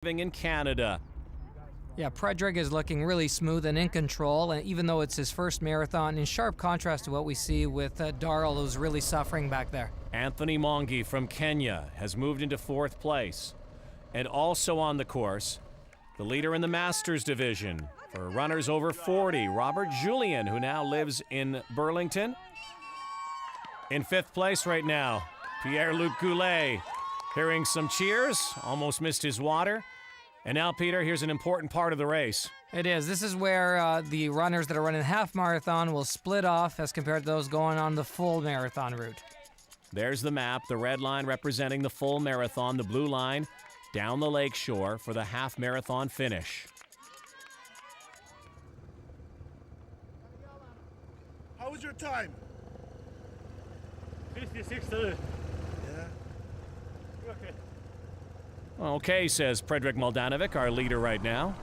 in Canada. Yeah, Predrick is looking really smooth and in control, and even though it's his first marathon, in sharp contrast to what we see with Darrell, who's really suffering back there. Anthony Mongi from Kenya has moved into 4th place. And also on the course, the leader in the Masters division for runners over 40, Robert Julian, who now lives in Burlington. In 5th place right now, Pierre-Luc Goulet, hearing some cheers, almost missed his water. And now, Peter, here's an important part of the race. It is. This is where the runners that are running half marathon will split off as compared to those going on the full marathon route. There's the map, the red line representing the full marathon, the blue line down the lake shore for the half marathon finish. How was your time? 56.2. Yeah. Okay. Okay, says Predrick Maldanovic, our leader right now.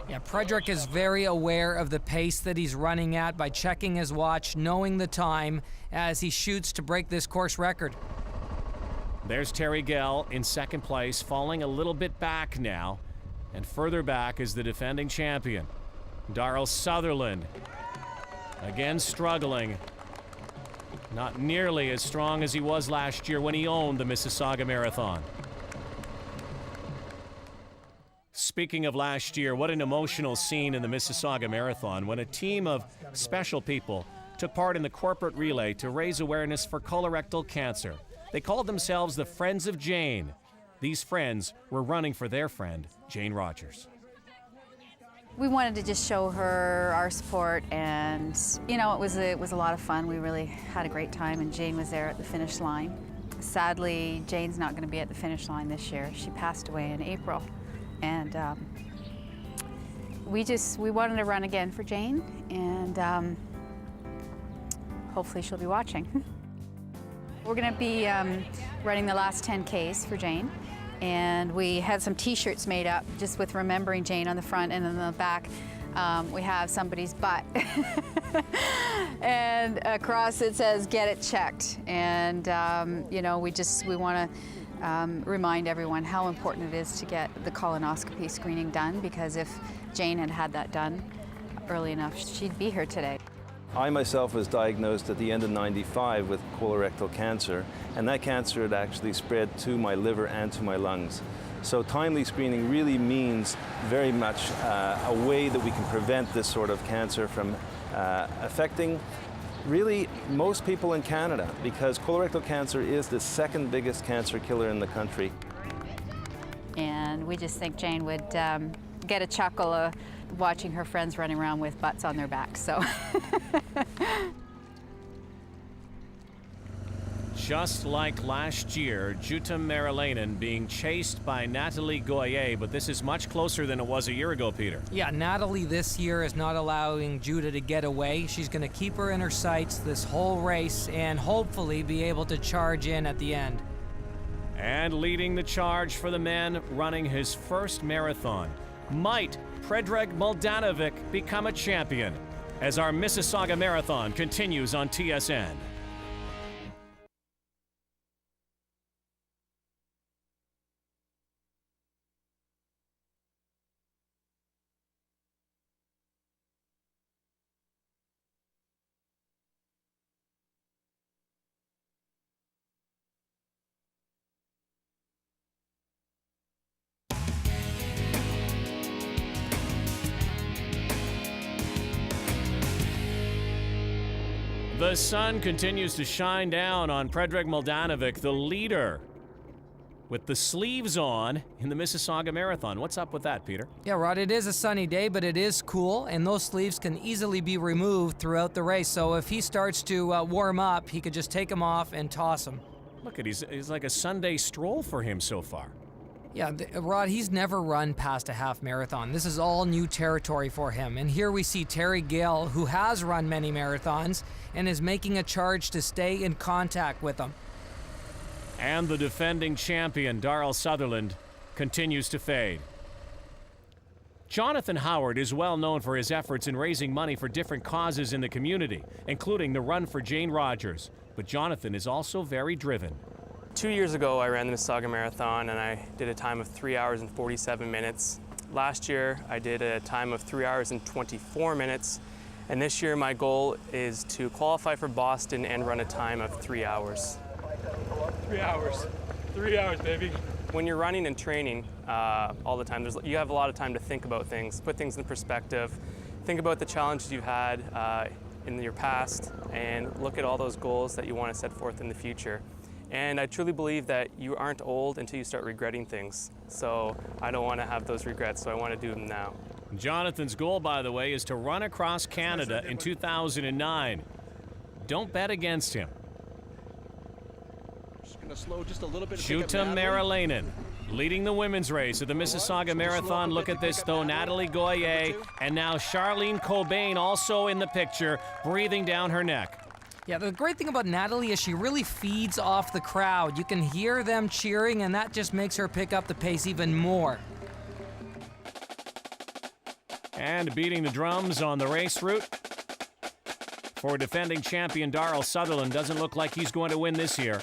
Yeah, Predrick is very aware of the pace that he's running at by checking his watch, knowing the time as he shoots to break this course record. There's Terry Gell in 2nd place, falling a little bit back now. And further back is the defending champion, Darrell Sutherland. Again struggling. Not nearly as strong as he was last year when he owned the Mississauga Marathon. Speaking of last year, what an emotional scene in the Mississauga Marathon when a team of special people took part in the corporate relay to raise awareness for colorectal cancer. They called themselves the Friends of Jane. These friends were running for their friend, Jane Rogers. We wanted to just show her our support, and it was a lot of fun. We really had a great time, and Jane was there at the finish line. Sadly, Jane's not going to be at the finish line this year. She passed away in April. And we wanted to run again for Jane, and hopefully she'll be watching. We're going to be running the last 10 Ks for Jane, and we had some t-shirts made up just with remembering Jane on the front, and on the back we have somebody's butt. And across it says, "Get it checked." And we want to remind everyone how important it is to get the colonoscopy screening done, because if Jane had had that done early enough, she'd be here today. I myself was diagnosed at the end of '95 with colorectal cancer, and that cancer had actually spread to my liver and to my lungs. So timely screening really means very much a way that we can prevent this sort of cancer from affecting really most people in Canada, because colorectal cancer is the 2nd biggest cancer killer in the country. And we just think Jane would get a chuckle watching her friends running around with butts on their backs. So. Just like last year, Juta Marilainen being chased by Natalie Goyer, but this is much closer than it was a year ago, Peter. Yeah, Natalie this year is not allowing Juta to get away. She's going to keep her in her sights this whole race and hopefully be able to charge in at the end. And leading the charge for the man running his first marathon, might Predrick Maldanovic become a champion as our Mississauga Marathon continues on TSN. The sun continues to shine down on Predrick Maldanovic, the leader, with the sleeves on in the Mississauga Marathon. What's up with that, Peter? Yeah, Rod, it is a sunny day, but it is cool, and those sleeves can easily be removed throughout the race. So if he starts to warm up, he could just take them off and toss them. Look at he's like a Sunday stroll for him so far. Yeah, Rod, he's never run past a half marathon. This is all new territory for him. And here we see Terry Gale, who has run many marathons and is making a charge to stay in contact with them. And the defending champion, Darrell Sutherland, continues to fade. Jonathan Howard is well known for his efforts in raising money for different causes in the community, including the Run for Jane Rogers. But Jonathan is also very driven. 2 years ago, I ran the Mississauga Marathon and I did a time of 3 hours and 47 minutes. Last year, I did a time of 3 hours and 24 minutes. And this year, my goal is to qualify for Boston and run a time of 3 hours. 3 hours. 3 hours, baby. When you're running and training all the time, you have a lot of time to think about things, put things in perspective, think about the challenges you've had in your past, and look at all those goals that you want to set forth in the future. And I truly believe that you aren't old until you start regretting things. So I don't want to have those regrets, so I want to do them now. Jonathan's goal, by the way, is to run across Canada in 2009. Don't bet against him. Just gonna slow just a little bit. Jutta Merelainen leading the women's race at the Mississauga Marathon. Look at this, though. Natalie Goyer and now Charlene Cobain also in the picture, breathing down her neck. Yeah, the great thing about Natalie is she really feeds off the crowd. You can hear them cheering, and that just makes her pick up the pace even more. And beating the drums on the race route for defending champion Darrell Sutherland. Doesn't look like he's going to win this year.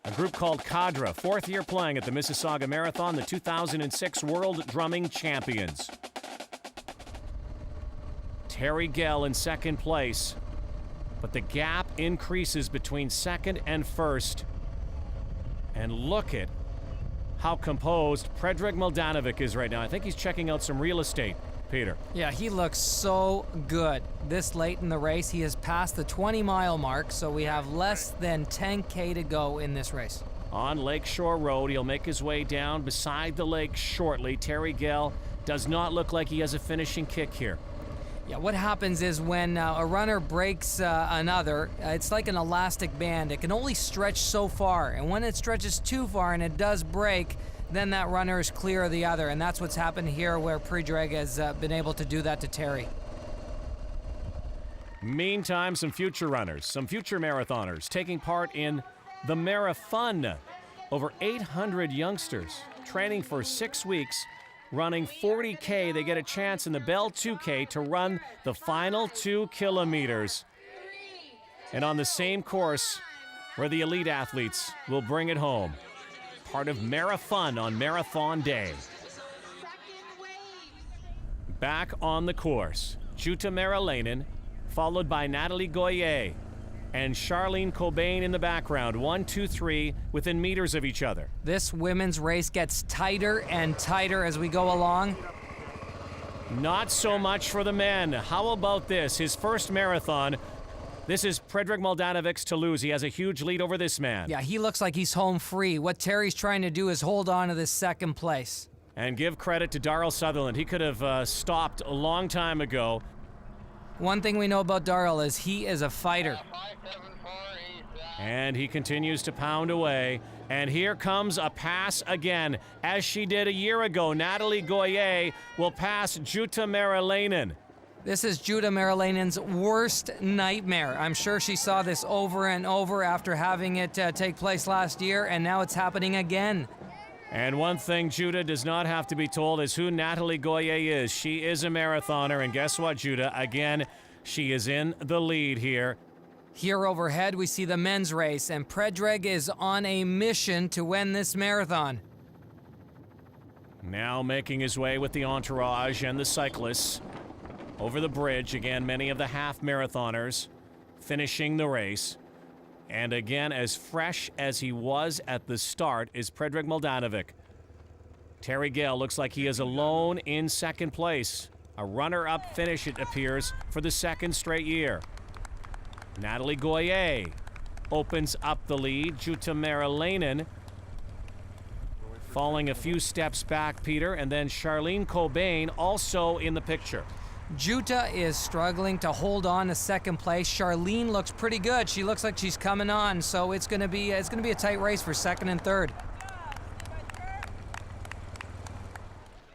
A group called Cadre, fourth year playing at the Mississauga Marathon, the 2006 World Drumming Champions. Terry Gell in second place, but the gap increases between second and first. And look at how composed Predrag Mladenovic is right now. I think he's checking out some real estate, Peter. Yeah, he looks so good. This late in the race, he has passed the 20-mile mark, so we have less than 10K to go in this race. On Lakeshore Road, he'll make his way down beside the lake shortly. Terry Gell does not look like he has a finishing kick here. Yeah, what happens is when a runner breaks another, it's like an elastic band. It can only stretch so far, and when it stretches too far and it does break, then that runner is clear of the other, and that's what's happened here where Predrag has been able to do that to Terry. Meantime, some future runners, some future marathoners taking part in the Marathon. Over 800 youngsters training for 6 weeks, running 40K. They get a chance in the Bell 2K to run the final 2 kilometers. And on the same course where the elite athletes will bring it home. Part of Marathon on Marathon Day. Back on the course, Jutta Merelainen, followed by Natalie Goyer and Charlene Cobain in the background, 1, 2, 3, within meters of each other. This women's race gets tighter and tighter as we go along. Not so much for the men. How about this? His first marathon. This is Predrag Mladenovic's to lose. He has a huge lead over this man. Yeah, he looks like he's home free. What Terry's trying to do is hold on to this second place. And give credit to Darrell Sutherland. He could have stopped a long time ago. One thing we know about Darrell is he is a fighter. And he continues to pound away. And here comes a pass again. As she did a year ago, Natalie Goyer will pass Jutta Merelainen. This is Jutta Merelainen's worst nightmare. I'm sure she saw this over and over after having it take place last year, and now it's happening again. And one thing Jutta does not have to be told is who Natalie Goyer is. She is a marathoner, and guess what, Jutta? Again, she is in the lead here. Here overhead, we see the men's race, and Predrag is on a mission to win this marathon. Now making his way with the entourage and the cyclists over the bridge. Again, many of the half marathoners finishing the race. And again, as fresh as he was at the start is Predrag Mladenovic. Terry Gell looks like he is alone in second place. A runner-up finish, it appears, for the second straight year. Natalie Goyer opens up the lead. Jutta Merelainen falling a few steps back, Peter, and then Charlene Cobain also in the picture. Jutta is struggling to hold on to second place. Charlene looks pretty good. She looks like she's coming on, so it's gonna be a tight race for second and third.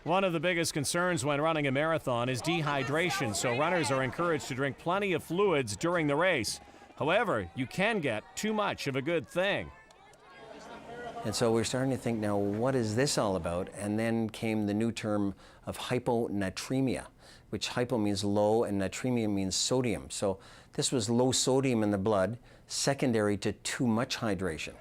One of the biggest concerns when running a marathon is dehydration, so runners are encouraged to drink plenty of fluids during the race. However, you can get too much of a good thing. And so we're starting to think now, what is this all about? And then came the new term of hyponatremia, which hypo means low and natremia means sodium. So this was low sodium in the blood, secondary to too much hydration.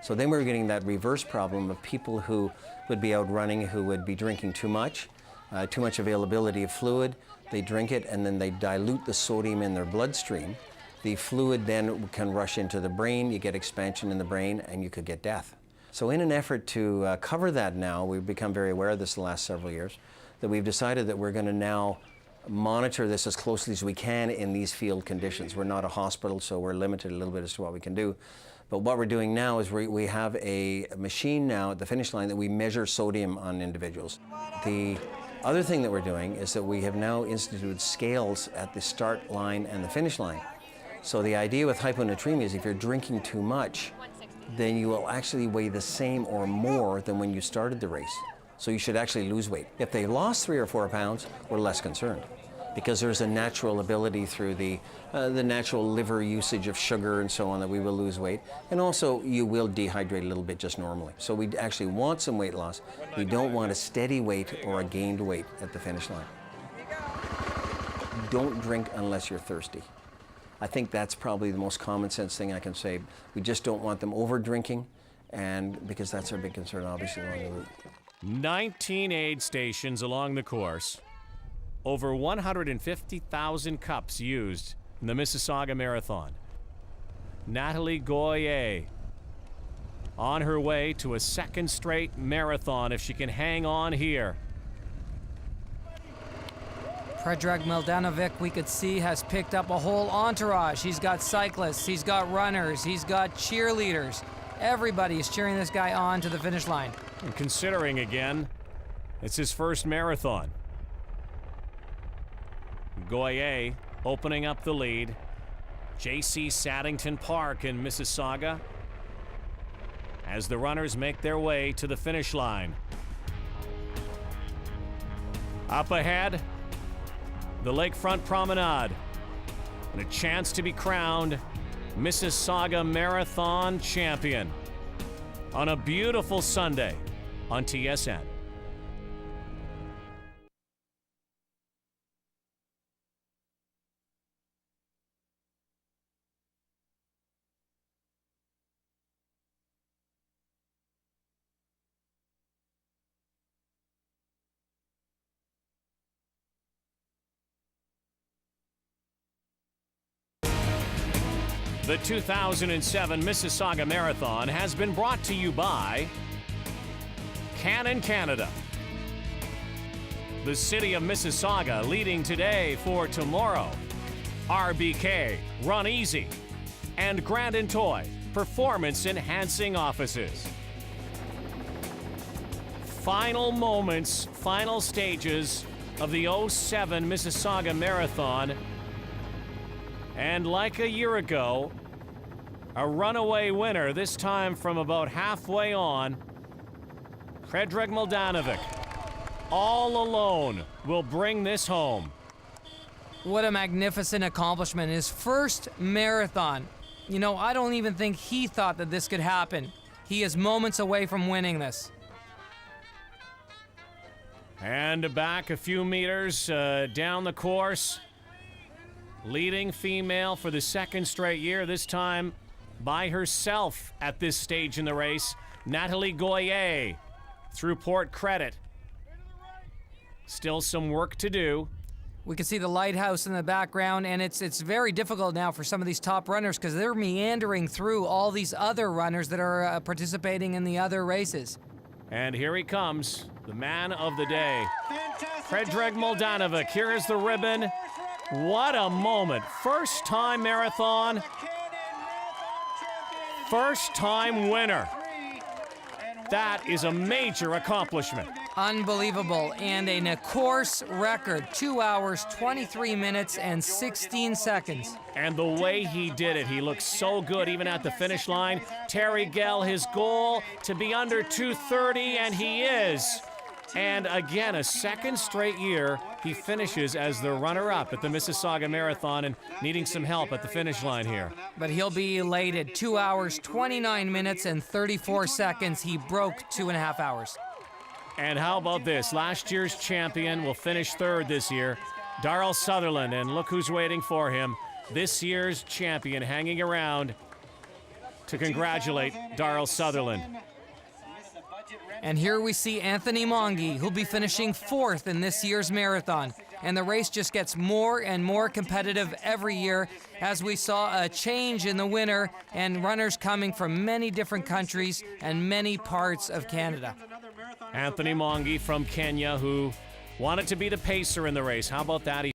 So then we were getting that reverse problem of people who would be out running who would be drinking too much availability of fluid. They drink it and then they dilute the sodium in their bloodstream. The fluid then can rush into the brain, you get expansion in the brain, and you could get death. So in an effort to cover that now, we've become very aware of this the last several years, that we've decided that we're going to now monitor this as closely as we can in these field conditions. We're not a hospital, so we're limited a little bit as to what we can do. But what we're doing now is we have a machine now at the finish line that we measure sodium on individuals. The other thing that we're doing is that we have now instituted scales at the start line and the finish line. So the idea with hyponatremia is if you're drinking too much, then you will actually weigh the same or more than when you started the race. So you should actually lose weight. If they lost 3 or 4 pounds, we're less concerned, because there's a natural ability through the natural liver usage of sugar and so on that we will lose weight. And also you will dehydrate a little bit just normally. So we actually want some weight loss. We don't want a steady weight or a gained weight at the finish line. Don't drink unless you're thirsty. I think that's probably the most common sense thing I can say. We just don't want them over drinking, and because that's our big concern obviously along the route. 19 aid stations along the course. Over 150,000 cups used in the Mississauga Marathon. Natalie Goyer on her way to a second straight marathon if she can hang on here. Predrag Mildanovic, we could see, has picked up a whole entourage. He's got cyclists, he's got runners, he's got cheerleaders. Everybody is cheering this guy on to the finish line. And considering again, it's his first marathon. Goyer opening up the lead. J.C. Saddington Park in Mississauga as the runners make their way to the finish line. Up ahead, the Lakefront Promenade, and a chance to be crowned Mississauga Marathon champion on a beautiful Sunday on TSN. The 2007 Mississauga Marathon has been brought to you by Canon Canada. The city of Mississauga leading today for tomorrow. RBK, Run Easy. And Grandin Toy, performance enhancing offices. Final moments, final stages of the 07 Mississauga Marathon. And like a year ago, a runaway winner, this time from about halfway on. Predrag Mildanovic, all alone, will bring this home. What a magnificent accomplishment. His first marathon. You know, I don't even think he thought that this could happen. He is moments away from winning this. And back a few meters down the course. Leading female for the second straight year, this time by herself at this stage in the race, Natalie Goyer through Port Credit. Still some work to do. We can see the lighthouse in the background, and it's very difficult now for some of these top runners because they're meandering through all these other runners that are participating in the other races. And here he comes, the man of the day. Predrag Mildanovic, here is the ribbon. What a moment. First time marathon. First time winner. That is a major accomplishment. Unbelievable. And a course record, 2 hours, 23 minutes, and 16 seconds. And the way he did it, he looked so good even at the finish line. Terry Gell, his goal to be under 2:30, and he is. And again, a second straight year, he finishes as the runner-up at the Mississauga Marathon and needing some help at the finish line here. But he'll be elated. 2 hours, 29 minutes, and 34 seconds. He broke 2.5 hours. And how about this? Last year's champion will finish third this year, Darrell Sutherland, and look who's waiting for him. This year's champion hanging around, to congratulate Darrell Sutherland. And here we see Anthony Mongi, who'll be finishing 4th in this year's marathon. And the race just gets more and more competitive every year, as we saw a change in the winner and runners coming from many different countries and many parts of Canada. Anthony Mongi from Kenya, who wanted to be the pacer in the race. How about that? He